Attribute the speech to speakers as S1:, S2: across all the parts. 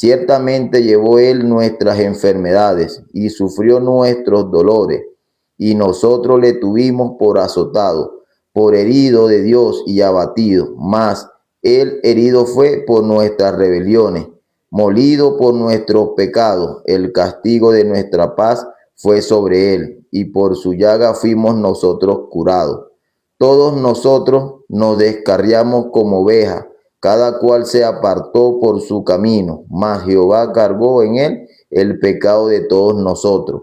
S1: Ciertamente llevó él nuestras enfermedades y sufrió nuestros dolores, y nosotros le tuvimos por azotado, por herido de Dios y abatido. Mas él herido fue por nuestras rebeliones, molido por nuestros pecados. El castigo de nuestra paz fue sobre él, y por su llaga fuimos nosotros curados. Todos nosotros nos descarriamos como ovejas, cada cual se apartó por su camino, mas Jehová cargó en él el pecado de todos nosotros.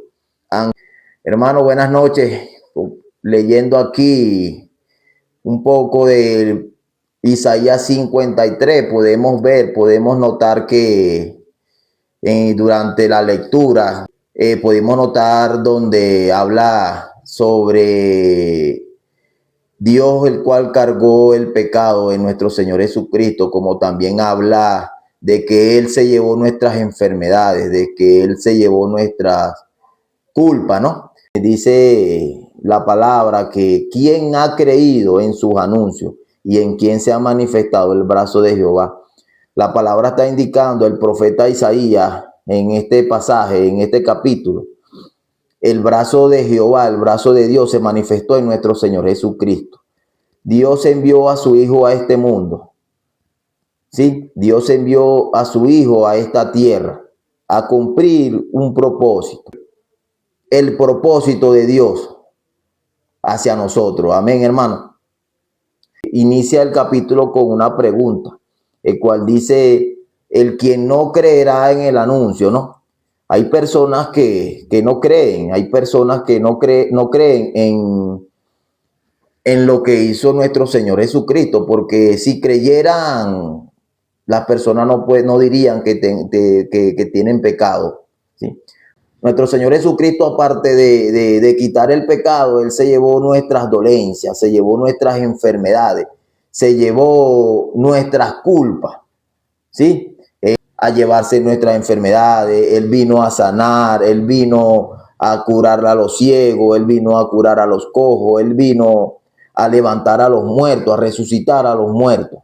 S1: Hermano, buenas noches. Leyendo aquí un poco de Isaías 53, podemos notar que durante la lectura podemos notar donde habla sobre Dios, el cual cargó el pecado en nuestro Señor Jesucristo, como también habla de que Él se llevó nuestras enfermedades, de que Él se llevó nuestras culpas, ¿no? Dice la palabra que quién ha creído en sus anuncios y en quién se ha manifestado el brazo de Jehová. La palabra está indicando el profeta Isaías en este pasaje, en este capítulo. El brazo de Jehová, el brazo de Dios se manifestó en nuestro Señor Jesucristo. Dios envió a su Hijo a este mundo. ¿Sí? Dios envió a su Hijo a esta tierra a cumplir un propósito. El propósito de Dios hacia nosotros. Amén, hermano. Inicia el capítulo con una pregunta, el cual dice, el quien no creerá en el anuncio, ¿no? Hay personas que no creen, hay personas que no creen en lo que hizo nuestro Señor Jesucristo, porque si creyeran, las personas no dirían que tienen pecado, ¿sí? Nuestro Señor Jesucristo, aparte de quitar el pecado, Él se llevó nuestras dolencias, se llevó nuestras enfermedades, se llevó nuestras culpas, ¿sí? A llevarse nuestras enfermedades. Él vino a sanar, Él vino a curar a los ciegos, Él vino a curar a los cojos, Él vino a levantar a los muertos, a resucitar a los muertos.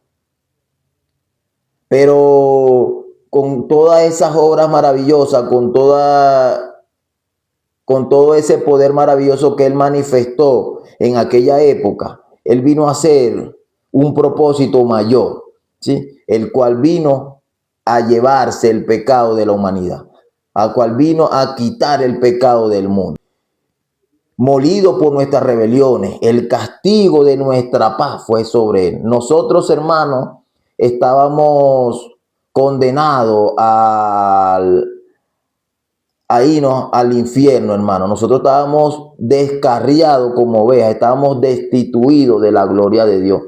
S1: Pero con todas esas obras maravillosas, con todo ese poder maravilloso que Él manifestó en aquella época, Él vino a hacer un propósito mayor, ¿sí? El cual vino a llevarse el pecado de la humanidad, al cual vino a quitar el pecado del mundo. Molido por nuestras rebeliones, el castigo de nuestra paz fue sobre Él. Nosotros, hermanos, estábamos condenados al infierno, hermano. Nosotros estábamos descarriados como ovejas, estábamos destituidos de la gloria de Dios,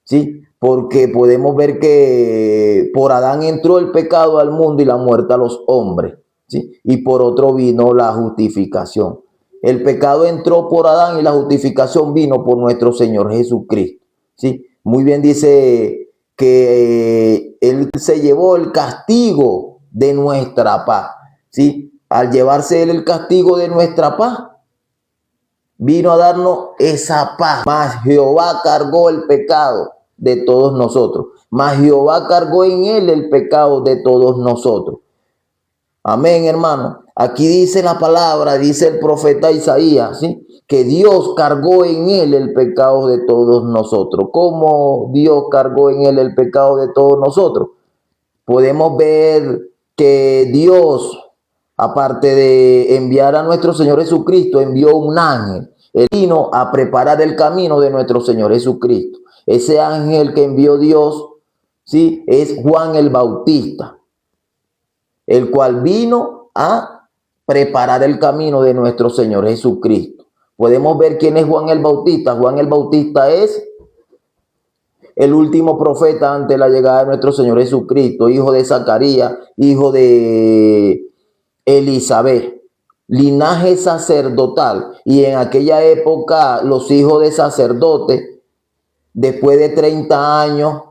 S1: ¿sí? Porque podemos ver que por Adán entró el pecado al mundo y la muerte a los hombres, ¿sí? Y por otro vino la justificación. El pecado entró por Adán y la justificación vino por nuestro Señor Jesucristo, ¿sí? Muy bien dice que Él se llevó el castigo de nuestra paz, ¿sí? Al llevarse Él el castigo de nuestra paz, vino a darnos esa paz. Mas Jehová cargó el pecado de todos nosotros. Mas Jehová cargó en Él el pecado de todos nosotros. Amén, hermano. Aquí dice la palabra, dice el profeta Isaías, ¿sí? Que Dios cargó en Él el pecado de todos nosotros. ¿Cómo Dios cargó en Él el pecado de todos nosotros? Podemos ver que Dios, aparte de enviar a nuestro Señor Jesucristo, envió un ángel. Él vino a preparar el camino de nuestro Señor Jesucristo. Ese ángel que envió Dios, ¿sí? Es Juan el Bautista, el cual vino a preparar el camino de nuestro Señor Jesucristo. Podemos ver quién es Juan el Bautista. Juan el Bautista es el último profeta ante la llegada de nuestro Señor Jesucristo, hijo de Zacarías, hijo de Elizabeth, linaje sacerdotal. Y en aquella época los hijos de sacerdotes, después de 30 años,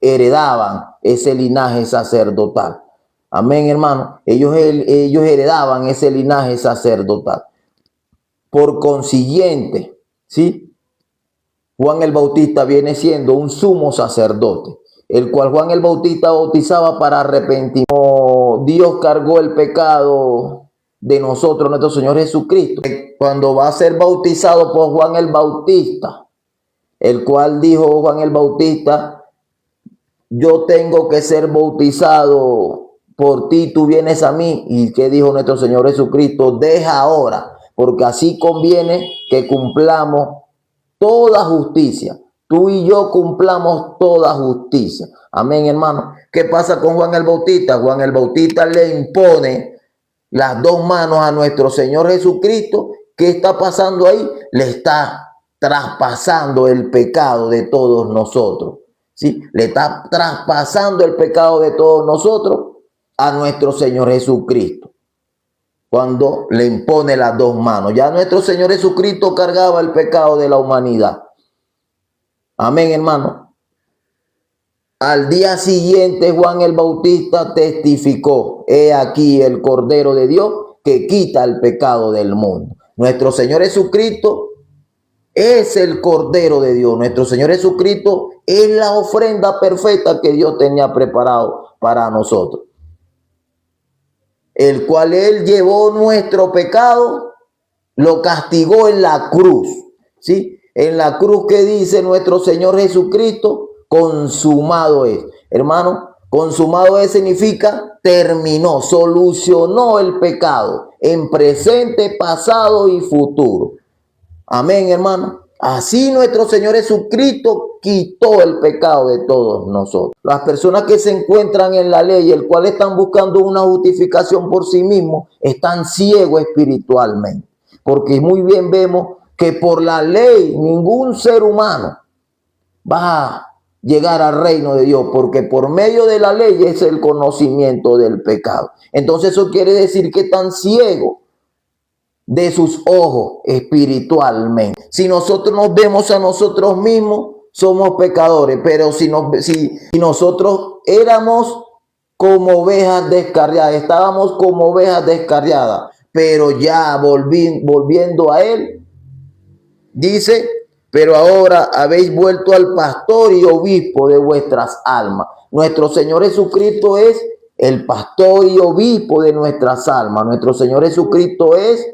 S1: heredaban ese linaje sacerdotal. Amén, hermano. Ellos heredaban ese linaje sacerdotal. Por consiguiente, ¿sí? Juan el Bautista viene siendo un sumo sacerdote, el cual Juan el Bautista bautizaba para arrepentimiento cómo Dios cargó el pecado de nosotros, nuestro Señor Jesucristo, cuando va a ser bautizado por Juan el Bautista, el cual dijo Juan el Bautista: yo tengo que ser bautizado por ti, tú vienes a mí. ¿Y qué dijo nuestro Señor Jesucristo? Deja ahora, porque así conviene que cumplamos toda justicia. Tú y yo cumplamos toda justicia. Amén, hermano. ¿Qué pasa con Juan el Bautista? Juan el Bautista le impone las dos manos a nuestro Señor Jesucristo. ¿Qué está pasando ahí? Le está traspasando el pecado de todos nosotros. ¿Sí? Le está traspasando el pecado de todos nosotros a nuestro Señor Jesucristo. Cuando le impone las dos manos. Ya nuestro Señor Jesucristo cargaba el pecado de la humanidad. Amén, hermano. Al día siguiente Juan el Bautista testificó: he aquí el Cordero de Dios que quita el pecado del mundo. Nuestro Señor Jesucristo es el Cordero de Dios. Nuestro Señor Jesucristo es la ofrenda perfecta que Dios tenía preparado para nosotros, el cual Él llevó nuestro pecado, lo castigó en la cruz, ¿sí? En la cruz, que dice nuestro Señor Jesucristo: consumado es. Hermano, consumado es significa terminó, solucionó el pecado en presente, pasado y futuro. Amén, hermano. Así nuestro Señor Jesucristo quitó el pecado de todos nosotros. Las personas que se encuentran en la ley, el cual están buscando una justificación por sí mismos, están ciegos espiritualmente. Porque muy bien vemos que por la ley ningún ser humano va a llegar al reino de Dios, porque por medio de la ley es el conocimiento del pecado. Entonces eso quiere decir que están ciegos de sus ojos espiritualmente. Si nosotros nos vemos a nosotros mismos, somos pecadores, pero si nosotros éramos como ovejas descarriadas, estábamos como ovejas descarriadas, pero ya volviendo a Él, dice: pero ahora habéis vuelto al pastor y obispo de vuestras almas. Nuestro Señor Jesucristo es el pastor y obispo de nuestras almas. Nuestro Señor Jesucristo es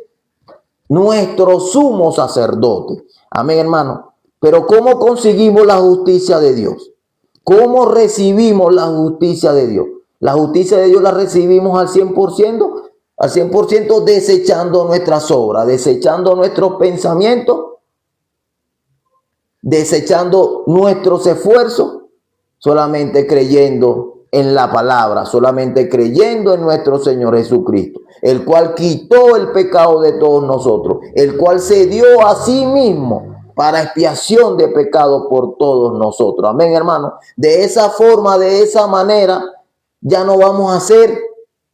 S1: nuestro sumo sacerdote. Amén, hermano. Pero ¿cómo conseguimos la justicia de Dios? ¿Cómo recibimos la justicia de Dios? La justicia de Dios la recibimos al 100%, desechando nuestras obras, desechando nuestros pensamientos, desechando nuestros esfuerzos, solamente creyendo en la palabra, solamente creyendo en nuestro Señor Jesucristo, el cual quitó el pecado de todos nosotros, el cual se dio a sí mismo para expiación de pecado por todos nosotros. Amén, hermano. De esa forma, de esa manera, ya no vamos a ser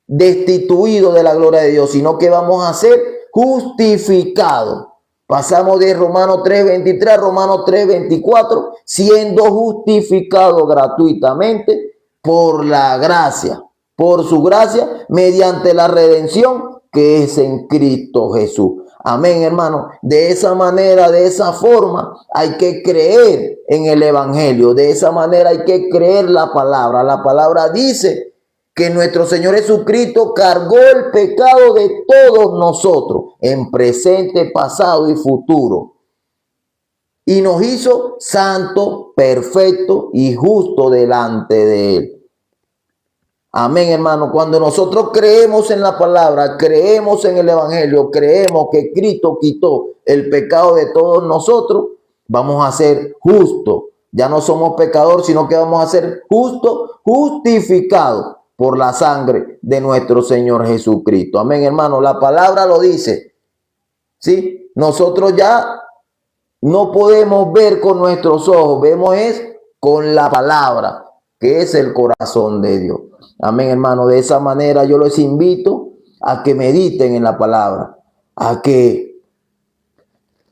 S1: destituidos de la gloria de Dios, sino que vamos a ser justificados. Pasamos de Romanos 3:23 a Romanos 3:24, siendo justificados gratuitamente por la gracia, por su gracia, mediante la redención que es en Cristo Jesús. Amén, hermano. De esa manera, de esa forma, hay que creer en el Evangelio. De esa manera hay que creer la palabra. La palabra dice que nuestro Señor Jesucristo cargó el pecado de todos nosotros, en presente, pasado y futuro, y nos hizo santos, perfectos y justos delante de Él. Amén, hermano. Cuando nosotros creemos en la palabra, creemos en el Evangelio, creemos que Cristo quitó el pecado de todos nosotros, vamos a ser justos. Ya no somos pecadores, sino que vamos a ser justos, justificados por la sangre de nuestro Señor Jesucristo. Amén, hermano. La palabra lo dice. ¿Sí? Nosotros ya no podemos ver con nuestros ojos, vemos es con la palabra, que es el corazón de Dios. Amén, hermano. De esa manera yo les invito a que mediten en la palabra, a que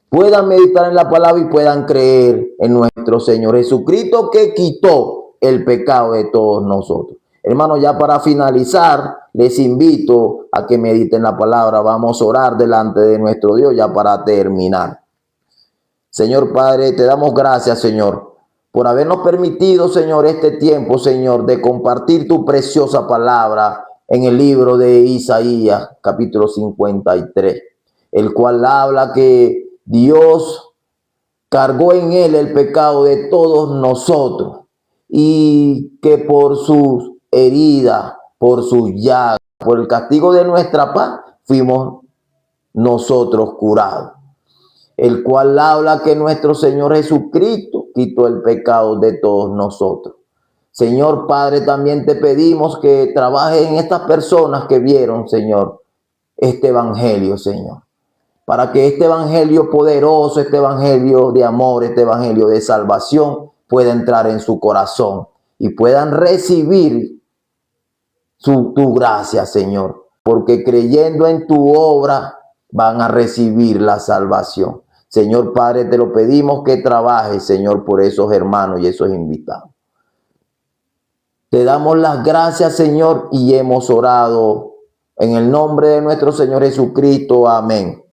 S1: puedan meditar en la palabra y puedan creer en nuestro Señor Jesucristo, que quitó el pecado de todos nosotros. Hermano, ya para finalizar, les invito a que mediten la palabra. Vamos a orar delante de nuestro Dios ya para terminar. Señor Padre, te damos gracias, Señor, por habernos permitido, Señor, este tiempo, Señor, de compartir tu preciosa palabra, en el libro de Isaías, capítulo 53, el cual habla que Dios cargó en él el pecado de todos nosotros y que por sus heridas, por sus llagas, por el castigo de nuestra paz, fuimos nosotros curados. El cual habla que nuestro Señor Jesucristo quitó el pecado de todos nosotros. Señor Padre, también te pedimos que trabajes en estas personas que vieron, Señor, este evangelio, Señor, para que este evangelio poderoso, este evangelio de amor, este evangelio de salvación pueda entrar en su corazón y puedan recibir tu gracia, Señor, porque creyendo en tu obra van a recibir la salvación. Señor Padre, te lo pedimos que trabajes, Señor, por esos hermanos y esos invitados. Te damos las gracias, Señor, y hemos orado en el nombre de nuestro Señor Jesucristo. Amén.